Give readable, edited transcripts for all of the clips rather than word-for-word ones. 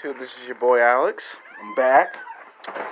YouTube? This is your boy Alex. I'm back.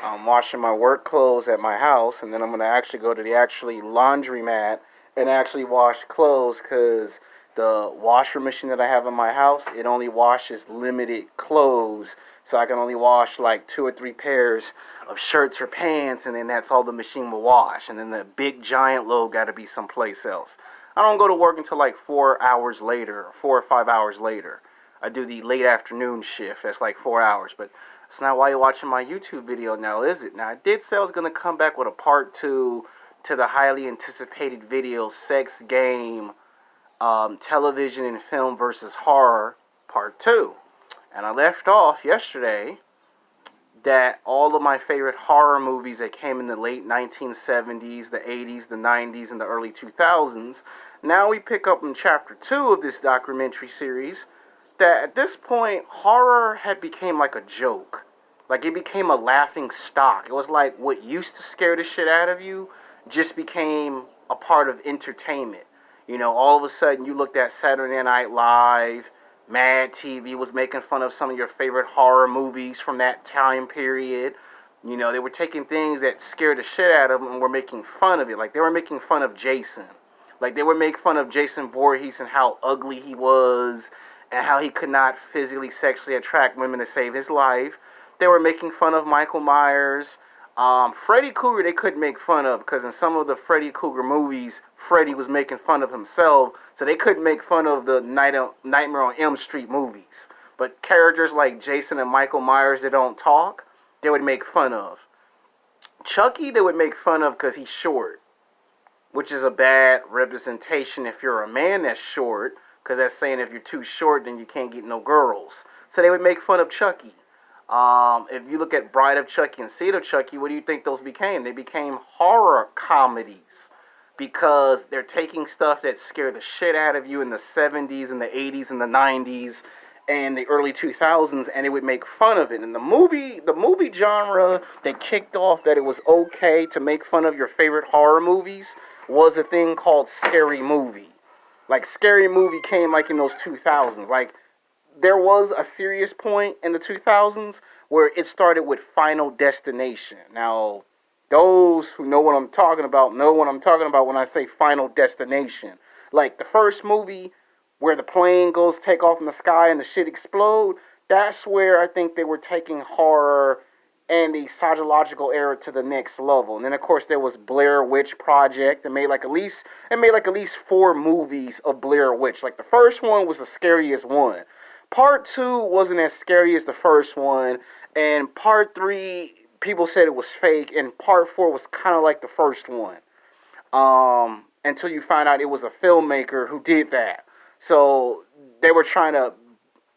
I'm washing my work clothes at my house, and then I'm going to actually go to the laundromat and actually wash clothes because the washer machine that I have in my house, it only washes limited clothes. So I can only wash like 2 or 3 pairs of shirts or pants, and then that's all the machine will wash. And then the big giant load got to be someplace else. I don't go to work until like 4 hours later, 4 or 5 hours later. I do the late afternoon shift. That's like 4 hours. But that's not why you're watching my YouTube video now, is it? Now, I did say I was going to come back with a part 2 to the highly anticipated video, Sex Game, Television and Film versus Horror, part 2. And I left off yesterday that all of my favorite horror movies that came in the late 1970s, the 80s, the 90s, and the early 2000s, now we pick up in chapter 2 of this documentary series, that at this point, horror had became like a joke. Like, it became a laughing stock. It was like what used to scare the shit out of you just became a part of entertainment. You know, all of a sudden you looked at Saturday Night Live, Mad TV was making fun of some of your favorite horror movies from that time period. You know, they were taking things that scared the shit out of them and were making fun of it. Like, they were making fun of Jason. Like, they would make fun of Jason Voorhees and how ugly he was and how he could not physically, sexually attract women to save his life. They were making fun of Michael Myers. Freddy Krueger they couldn't make fun of because in some of the Freddy Krueger movies, Freddy was making fun of himself, so they couldn't make fun of the Nightmare on Elm Street movies. But characters like Jason and Michael Myers that don't talk, they would make fun of. Chucky they would make fun of because he's short, which is a bad representation if you're a man that's short, because that's saying if you're too short, then you can't get no girls. So they would make fun of Chucky. If you look at Bride of Chucky and Seed of Chucky, what do you think those became? They became horror comedies because they're taking stuff that scared the shit out of you in the 70s and the 80s and the 90s and the early 2000s, and they would make fun of it. And the movie genre that kicked off that it was okay to make fun of your favorite horror movies was a thing called Scary Movie. Like, Scary Movie came like in those 2000s. Like, there was a serious point in the 2000s where it started with Final Destination. Now, those who know what I'm talking about know what I'm talking about when I say Final Destination. Like, the first movie where the plane goes take off in the sky and the shit explode, that's where I think they were taking horror and the psychological era to the next level. And then of course there was Blair Witch Project. It made like at least 4 movies of Blair Witch. Like, the first one was the scariest one. Part 2 wasn't as scary as the first one, and Part 3 people said it was fake, and Part 4 was kind of like the first one. Until you find out it was a filmmaker who did that. So they were trying to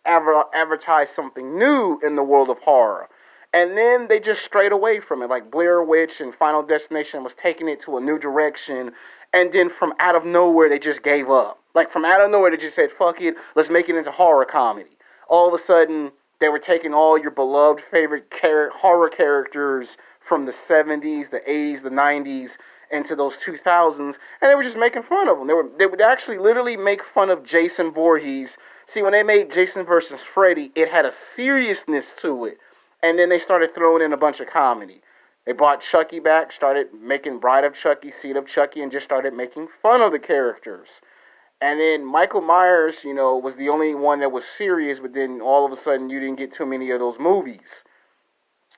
advertise something new in the world of horror. And then they just strayed away from it. Like, Blair Witch and Final Destination was taking it to a new direction. And then from out of nowhere, they just gave up. Like, from out of nowhere, they just said, fuck it, let's make it into horror comedy. All of a sudden, they were taking all your beloved favorite horror characters from the 70s, the 80s, the 90s, into those 2000s. And they were just making fun of them. They would actually literally make fun of Jason Voorhees. See, when they made Jason versus Freddy, it had a seriousness to it. And then they started throwing in a bunch of comedy. They brought Chucky back, started making Bride of Chucky, Seed of Chucky, and just started making fun of the characters. And then Michael Myers, was the only one that was serious, but then all of a sudden you didn't get too many of those movies.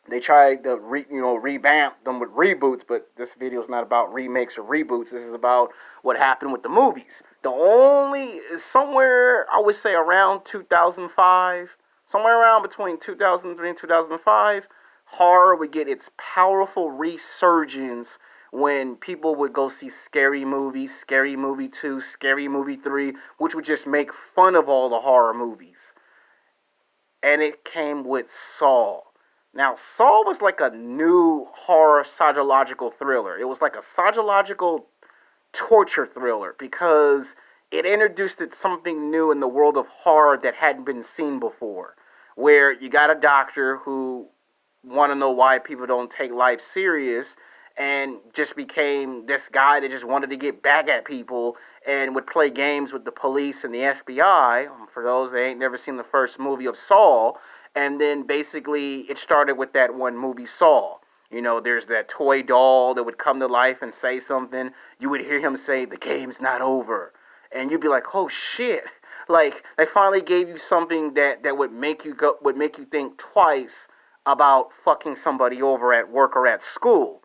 They tried to revamp them with reboots, but this video is not about remakes or reboots. This is about what happened with the movies. Somewhere, I would say around 2005, somewhere around between 2003 and 2005, horror would get its powerful resurgence when people would go see Scary Movie, Scary Movie 2, Scary Movie 3, which would just make fun of all the horror movies. And it came with Saw. Now, Saw was like a new horror psychological thriller. It was like a psychological torture thriller because it introduced something new in the world of horror that hadn't been seen before. Where you got a doctor who want to know why people don't take life serious and just became this guy that just wanted to get back at people and would play games with the police and the FBI. For those that ain't never seen the first movie of Saw, And then basically it started with that one movie Saw. You know, there's that toy doll that would come to life and say something. You would hear him say, "The game's not over," and you'd be like, "Oh shit!" Like they finally gave you something that would make you think twice about fucking somebody over at work or at school.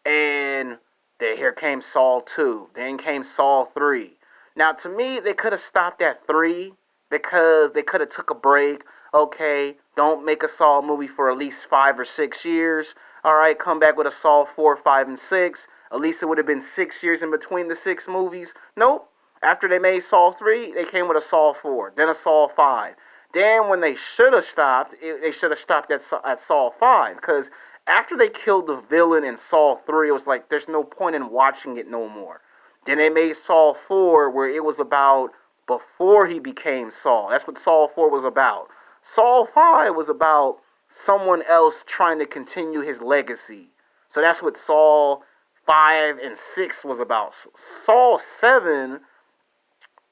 And then here came Saw 2. Then came Saw 3. Now, to me, they could have stopped at 3 because they could have took a break. Okay, don't make a Saw movie for at least 5 or 6 years. All right, come back with a Saw 4, 5, and 6. At least it would have been 6 years in between the 6 movies. Nope. After they made Saw 3, they came with a Saw 4, then a Saw 5. Then when they should have stopped, they should have stopped at Saw 5 because after they killed the villain in Saw 3, it was like there's no point in watching it no more. Then they made Saw 4 where it was about before he became Saw. That's what Saw 4 was about. Saw 5 was about someone else trying to continue his legacy. So that's what Saw 5 and 6 was about. Saw 7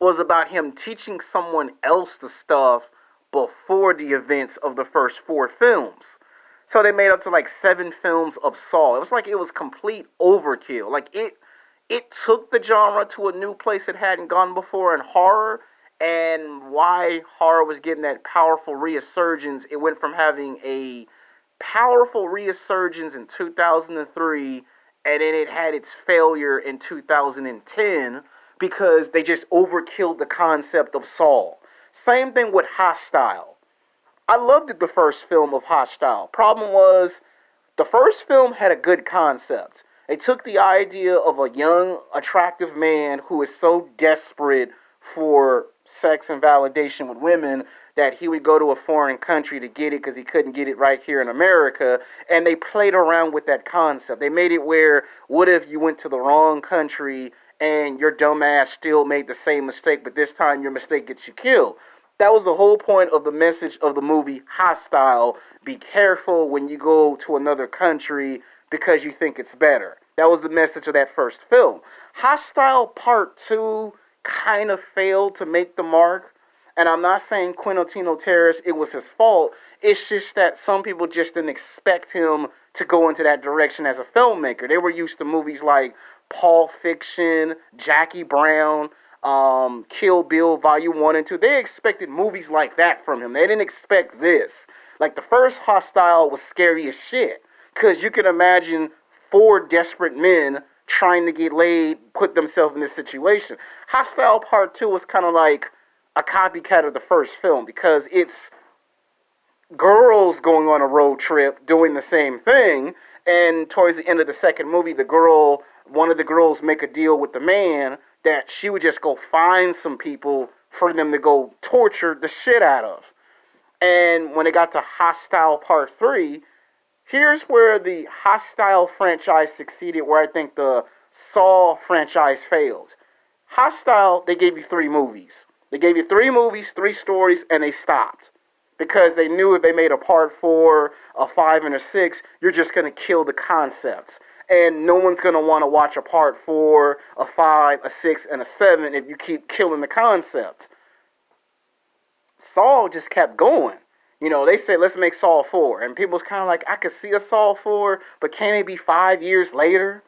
was about him teaching someone else the stuff before the events of the first 4 films. So they made up to like 7 films of Saw. It was like it was complete overkill. Like it took the genre to a new place it hadn't gone before in horror, and why horror was getting that powerful resurgence. It went from having a powerful resurgence in 2003, and then it had its failure in 2010 because they just overkilled the concept of Saw. Same thing with Hostile. I loved the first film of Hostile. Problem was, the first film had a good concept. They took the idea of a young, attractive man who is so desperate for sex and validation with women that he would go to a foreign country to get it because he couldn't get it right here in America. And they played around with that concept. They made it where, what if you went to the wrong country and your dumbass still made the same mistake, but this time your mistake gets you killed? That was the whole point of the message of the movie Hostile. Be careful when you go to another country because you think it's better. That was the message of that first film. Hostile Part 2 kind of failed to make the mark. And I'm not saying Quentin Terrace, it was his fault. It's just that some people just didn't expect him to go into that direction as a filmmaker. They were used to movies like Pulp Fiction, Jackie Brown, Kill Bill Volume 1 and 2. They expected movies like that from him. They didn't expect this. Like the first Hostile was scary as shit. Because you can imagine 4 desperate men trying to get laid, put themselves in this situation. Hostile Part 2 was kind of like a copycat of the first film because it's girls going on a road trip doing the same thing, and towards the end of the second movie, one of the girls make a deal with the man that she would just go find some people for them to go torture the shit out of. And when it got to Hostile Part 3, here's where the Hostile franchise succeeded, where I think the Saw franchise failed. Hostile, they gave you 3 movies. They gave you 3 movies, 3 stories, and they stopped. Because they knew if they made a part 4, a 5, and a 6, you're just going to kill the concepts. And no one's going to want to watch a part 4, a 5, a 6, and a 7 if you keep killing the concept. Saw just kept going. You know, they said, let's make Saw 4. And people was kind of like, I could see a Saw 4, but can it be 5 years later?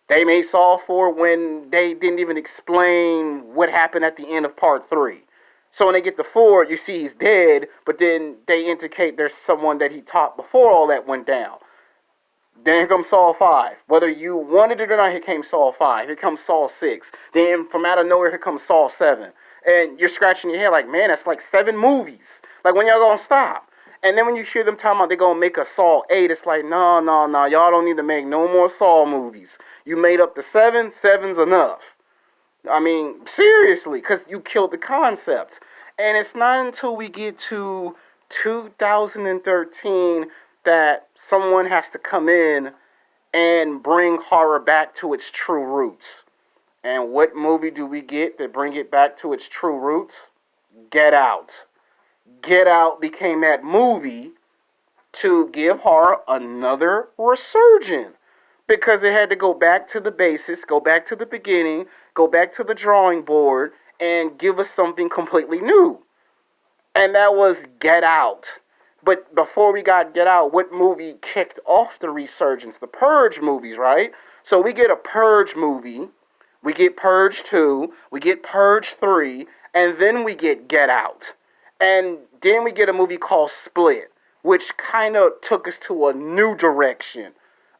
They made Saw 4 when they didn't even explain what happened at the end of part 3. So when they get to 4, you see he's dead, but then they indicate there's someone that he taught before all that went down. Then here comes Saw 5. Whether you wanted it or not, here came Saw 5. Here comes Saw 6. Then from out of nowhere, here comes Saw 7. And you're scratching your head like, man, that's like 7 movies. Like, when y'all gonna stop? And then when you hear them talking about they're gonna make a Saw 8, it's like, no, y'all don't need to make no more Saw movies. You made up the 7, 7's enough. I mean, seriously, because you killed the concept. And it's not until we get to 2013 that someone has to come in and bring horror back to its true roots. And what movie do we get to bring it back to its true roots? Get Out. Get Out became that movie to give horror another resurgence. Because they had to go back to the basics, go back to the beginning, go back to the drawing board, and give us something completely new. and that was Get Out. But before we got Get Out, what movie kicked off the resurgence? The Purge movies, right? So we get a Purge movie, we get Purge 2, we get Purge 3, and then we get Get Out. And then we get a movie called Split, which kind of took us to a new direction.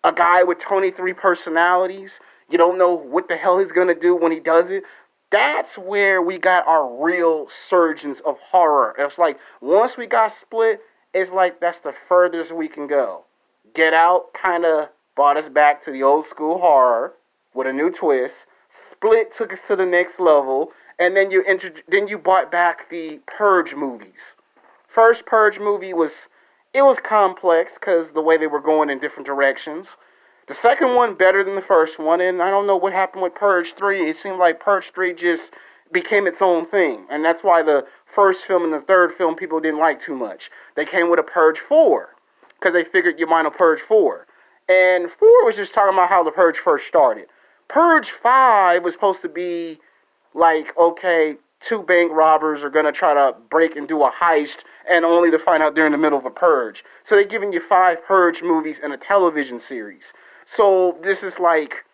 A guy with 23 personalities, you don't know what the hell he's going to do when he does it. That's where we got our real surgeons of horror. It's like once we got Split, it's like that's the furthest we can go. Get Out kind of brought us back to the old school horror with a new twist. Split took us to the next level, and then you brought back the Purge movies. First Purge movie was it was complex because the way they were going in different directions. The second one better than the first one, and I don't know what happened with Purge 3. It seemed like Purge 3 just became its own thing, and that's why the first film and the third film people didn't like too much. They came with a Purge 4 because they figured you might have Purge 4. And 4 was just talking about how the Purge first started. Purge 5 was supposed to be like, okay, two bank robbers are going to try to break and do a heist, and only to find out they're in the middle of a purge. So they're giving you 5 Purge movies and a television series. So this is like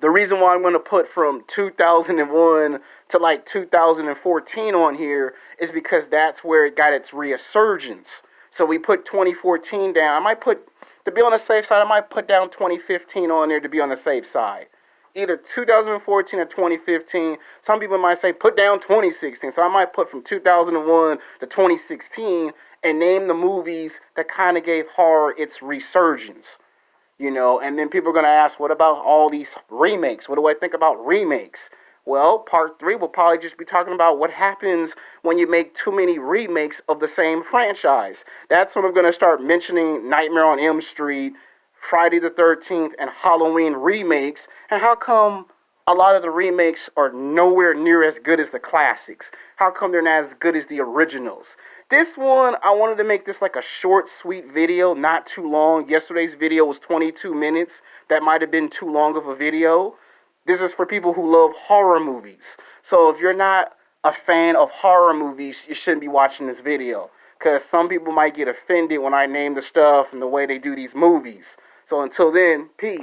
the reason why I'm going to put from 2001 to like 2014 on here is because that's where it got its resurgence. So we put 2014 down. I might put, to be on the safe side, I might put down 2015 on there to be on the safe side. Either 2014 or 2015. Some people might say put down 2016. So I might put from 2001 to 2016 and name the movies that kind of gave horror its resurgence. You know, and then people are going to ask, what about all these remakes? What do I think about remakes? Well, part 3 will probably just be talking about what happens when you make too many remakes of the same franchise. That's when I'm going to start mentioning Nightmare on Elm Street, Friday the 13th, and Halloween remakes, and how come a lot of the remakes are nowhere near as good as the classics? How come they're not as good as the originals? This one, I wanted to make this like a short, sweet video, not too long. Yesterday's video was 22 minutes. That might have been too long of a video. This is for people who love horror movies. So if you're not a fan of horror movies, you shouldn't be watching this video, because some people might get offended when I name the stuff and the way they do these movies. So until then, peace.